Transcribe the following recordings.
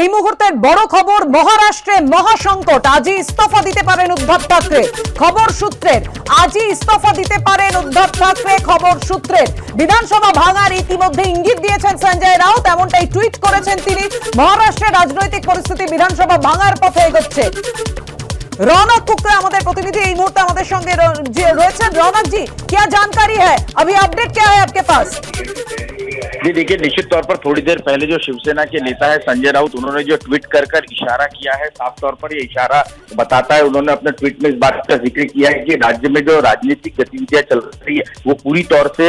এই মুহূর্তের বড় খবর, মহারাষ্ট্রে মহাসংকট। আজই ইস্তফা দিতে পারেন উদ্ধব ঠাকরে। খবর সূত্রের, আজই ইস্তফা দিতে পারেন উদ্ধব ঠাকরে। খবর সূত্রের, বিধানসভা ভাঙার ইতিমধ্যে ইঙ্গিত দিয়েছেন সঞ্জয় রাউত, এমনটাই টুইট করেছেন তিনি। মহারাষ্ট্রের রাজনৈতিক পরিস্থিতি বিধানসভা ভাঙার পথে এগোচ্ছে। रौनक कुकरे हमारे प्रतिनिधि এই মুহূর্তে আমাদের সঙ্গে রয়েছেন। रौनक जी, क्या जानकारी है, अभी अपडेट क्या है आपके पास? जी देखिए, निश्चित तौर पर थोड़ी देर पहले जो शिवसेना के नेता है संजय राउत, उन्होंने जो ट्वीट कर इशारा किया है, साफ तौर पर ये इशारा बताता है, उन्होंने अपने ट्वीट में इस बात का जिक्र किया है कि राज्य में जो राजनीतिक गतिविधियां चल रही है वो पूरी तौर से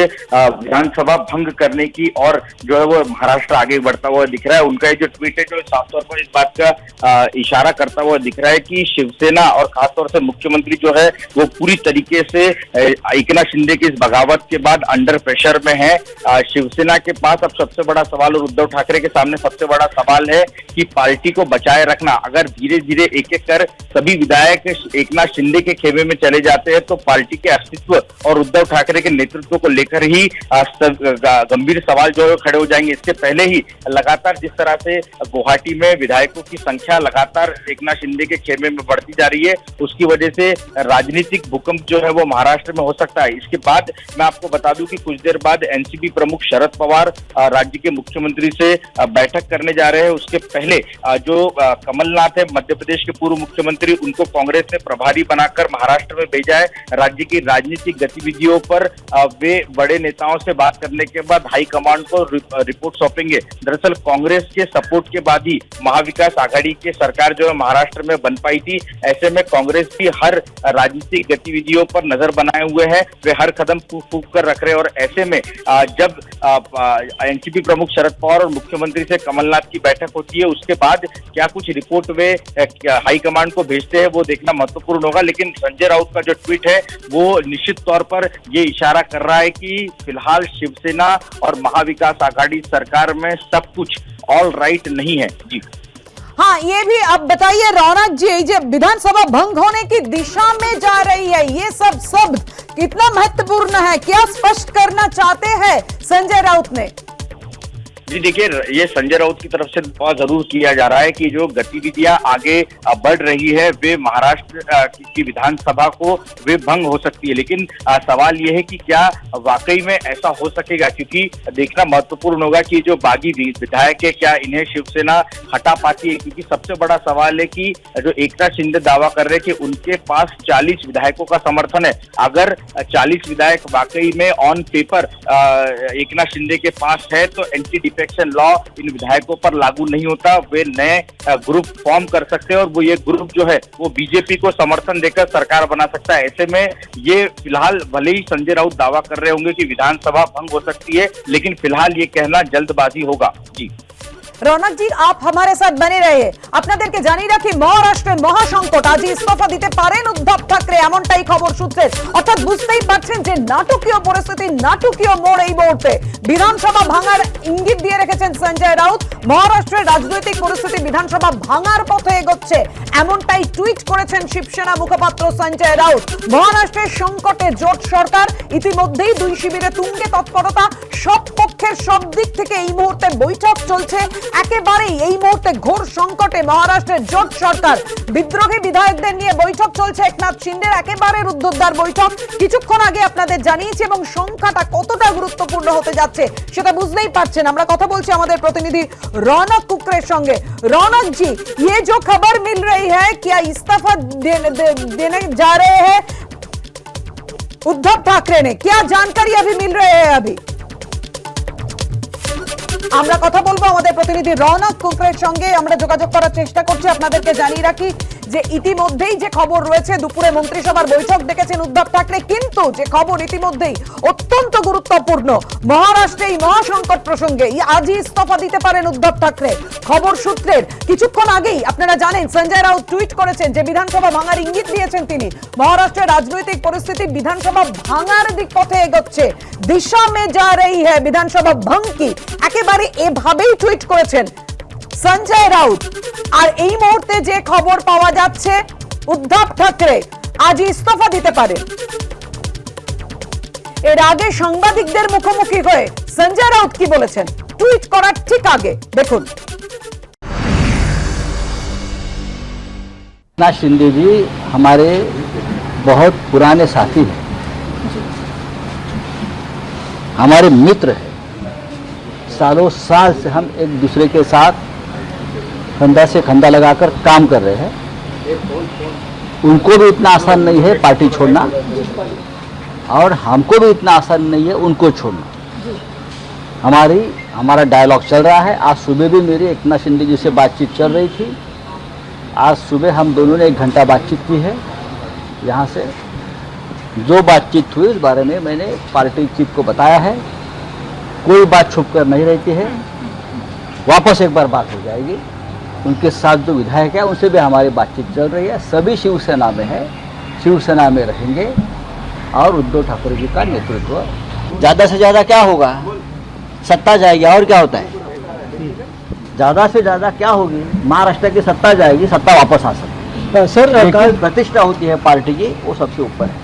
विधानसभा भंग करने की और जो है वो महाराष्ट्र आगे बढ़ता हुआ दिख रहा है। उनका ये जो ट्वीट है जो साफ तौर पर इस बात का इशारा करता हुआ दिख रहा है कि शिवसेना और खासतौर से मुख्यमंत्री जो है वो पूरी तरीके से एकनाथ शिंदे की इस बगावत के बाद अंडर प्रेशर में है। शिवसेना के पास अब सबसे बड़ा सवाल और उद्धव ठाकरे के सामने सबसे बड़ा सवाल है कि पार्टी को बचाए रखना। अगर धीरे धीरे एक एक कर सभी विधायक एकनाथ शिंदे के खेमे में चले जाते हैं तो पार्टी के अस्तित्व और उद्धव ठाकरे के नेतृत्व को लेकर ही गंभीर सवाल जो है खड़े हो जाएंगे। इससे पहले ही लगातार जिस तरह से गुवाहाटी में विधायकों की संख्या लगातार एकनाथ शिंदे के खेमे में बढ़ती जा रही है, उसकी वजह से राजनीतिक भूकंप जो है वो महाराष्ट्र में हो सकता है। इसके बाद मैं आपको बता दूं कि कुछ देर बाद एनसीपी प्रमुख शरद पवार राज्य के मुख्यमंत्री से बैठक करने जा रहे हैं। उसके पहले जो कमलनाथ है, मध्य प्रदेश के पूर्व मुख्यमंत्री, उनको कांग्रेस ने प्रभारी बनाकर महाराष्ट्र में भेजा है। राज्य की राजनीतिक गतिविधियों पर वे बड़े नेताओं से बात करने के बाद हाईकमांड को रिपोर्ट सौंपेंगे। दरअसल कांग्रेस के सपोर्ट के बाद ही महाविकास आघाड़ी की सरकार जो है महाराष्ट्र में बन पाई थी। ऐसे में कांग्रेस भी हर राजनीतिक गतिविधियों पर नजर बनाए हुए हैं, वे हर कदम फूंक कर रख रहे हैं। और ऐसे में जब एनसीपी प्रमुख शरद पवार और मुख्यमंत्री से कमलनाथ की बैठक होती है, उसके बाद क्या कुछ रिपोर्ट वे हाईकमांड को भेजते हैं वो देखना महत्वपूर्ण होगा। लेकिन संजय राउत का जो ट्वीट है वो निश्चित तौर पर ये इशारा कर रहा है कि फिलहाल शिवसेना और महाविकास आघाड़ी सरकार में सब कुछ ऑल राइट नहीं है। जी हाँ, ये भी अब बताइए रौनक जी, जो विधानसभा भंग होने की दिशा में जा रही है, ये सब शब्द कितना महत्वपूर्ण है, क्या स्पष्ट करना चाहते हैं संजय राउत ने? जी देखिए, ये संजय राउत की तरफ से दावा जरूर किया जा रहा है कि जो गतिविधियां आगे बढ़ रही है वे महाराष्ट्र की विधानसभा को वे भंग हो सकती है। लेकिन सवाल ये है कि क्या वाकई में ऐसा हो सकेगा, क्योंकि देखना महत्वपूर्ण होगा कि जो बागी विधायक है क्या इन्हें शिवसेना हटा पाती है। क्योंकि सबसे बड़ा सवाल है कि जो एकनाथ शिंदे दावा कर रहे हैं कि उनके पास 40 विधायकों का समर्थन है। अगर 40 विधायक वाकई में ऑन पेपर एकनाथ शिंदे के पास है तो एंटी डिफेक्शन लॉ इन विधायकों पर लागू नहीं होता। वे नए ग्रुप फॉर्म कर सकते हैं और वो ये ग्रुप जो है वो बीजेपी को समर्थन देकर सरकार बना सकता है। ऐसे में ये फिलहाल भले ही संजय राउत दावा कर रहे होंगे कि विधानसभा भंग हो सकती है, लेकिन फिलहाल ये कहना जल्दबाजी होगा। जी রৌনক জি, आप हमारे साथ बने रहिए। আপনাদেরকে জানিয়ে রাখি, মহারাষ্ট্রে মহাসংকট, আজ ইস্তফা দিতে পারেন উদ্ধব ঠাকরে, এমনটাই খবর সূত্রে। অর্থাৎ বুঝতেই পারছেন যে নাটকীয় পরিস্থিতি, নাটকীয় মোড় এই মুহূর্তে। বিধানসভা ভাঙার ইঙ্গিত দিয়ে রেখেছেন সঞ্জয় রাউত। মহারাষ্ট্রের রাজনৈতিক পরিস্থিতি বিধানসভা ভাঙার পথে এগোচ্ছে, এমনটাই টুইট করেছেন শিবসেনা মুখপাত্র সঞ্জয় রাউত। মহারাষ্ট্রের সংকটে জোট সরকার, ইতিমধ্যেই দুই শিবিরে তুঙ্গে তৎপরতা, সব পক্ষের সব দিক থেকে এই মুহূর্তে বৈঠক চলছে। একেবারেই এই মুহূর্তে ঘোর সংকটে মহারাষ্ট্রের জোট সরকার, বিদ্রোহী বিধায়কদের নিয়ে বৈঠক চলছে। একনাথ শিন্ডের একেবারে রুদ্ধদ্বার বৈঠক কিছুক্ষণ আগে আপনাদের জানিয়েছি, এবং সংখ্যাটা কতটা গুরুত্বপূর্ণ হতে যাচ্ছে সেটা বুঝতেই পারছেন। আমরা কথা বলছি আমাদের প্রতিনিধি रौनक कुकरेर संगे। रौनक जी, ये जो खबर मिल रही है, क्या इस्तीफा देने जा रहे हैं उद्धव ठाकरे ने, क्या जानकारी अभी मिल रहे हैं? अभी আমরা কথা বলবো আমাদের প্রতিনিধি রৌনক কুকরের সঙ্গে, আমরা যোগাযোগ করার চেষ্টা করছি। আপনাদেরকে জানিয়ে রাখি যে ইতিমধ্যেই যে খবর রয়েছে, দুপুরে মন্ত্রিসভার বৈঠক ডেকেছেন উদ্ধব ঠাকরে, কিন্তু যে খবর ইতিমধ্যেই অত্যন্ত গুরুত্বপূর্ণ, মহারাষ্ট্রে এই মহাসংকট প্রসঙ্গে আজই ইস্তফা দিতে পারেন উদ্ধব ঠাকরে। খবর সূত্রের কিছুক্ষণ আগেই আপনারা জানেন সঞ্জয় রাউত টুইট করেছেন যে বিধানসভা ভাঙার ইঙ্গিত দিয়েছেন তিনি। মহারাষ্ট্রের রাজনৈতিক পরিস্থিতি বিধানসভা ভাঙার দিক পথে এগোচ্ছে, দিশা মে যা রহি হ্যায় বিধানসভা ভঙ্গ কি, একেবারে এভাবেই টুইট করেছেন সঞ্জয় রাউত। আর এই মুহূর্তে যে খবর পাওয়া যাচ্ছে, উদ্ধব ঠাকরে আজ ইস্তফা দিতে পারেন। এর আগে সাংবাদিকদের মুখোমুখি হয়ে সঞ্জয় রাউত কি বলেছেন টুইট করার ঠিক আগে দেখুন। एकनाथ शिंदे जी हमारे बहुत पुराने साथी हैं, हमारे मित्र हैं। सालों साल से हम एक दूसरे के साथ कंधा से कंधा लगाकर काम कर रहे हैं। उनको भी इतना आसान नहीं है पार्टी छोड़ना, और हमको भी इतना आसान नहीं है उनको छोड़ना। हमारा डायलॉग चल रहा है। आज सुबह भी मेरी एकनाथ शिंदे जी से बातचीत चल रही थी। आज सुबह हम दोनों ने 1 घंटा बातचीत की है। यहाँ से जो बातचीत हुई उस बारे में मैंने पार्टी चीफ को बताया है। कोई बात छुप कर नहीं रहती है, वापस एक बार बात हो जाएगी। उनके साथ जो विधायक है उनसे भी हमारी बातचीत चल रही है। सभी शिवसेना में है, शिवसेना में रहेंगे और उद्धव ठाकरे जी का नेतृत्व। ज़्यादा से ज़्यादा क्या होगा? सत्ता जाएगी, और क्या होता है? ज़्यादा से ज़्यादा क्या होगी? महाराष्ट्र की सत्ता जाएगी, सत्ता वापस आ सकती है। सर लेकिन प्रतिष्ठा होती है पार्टी की, वो सबसे ऊपर है।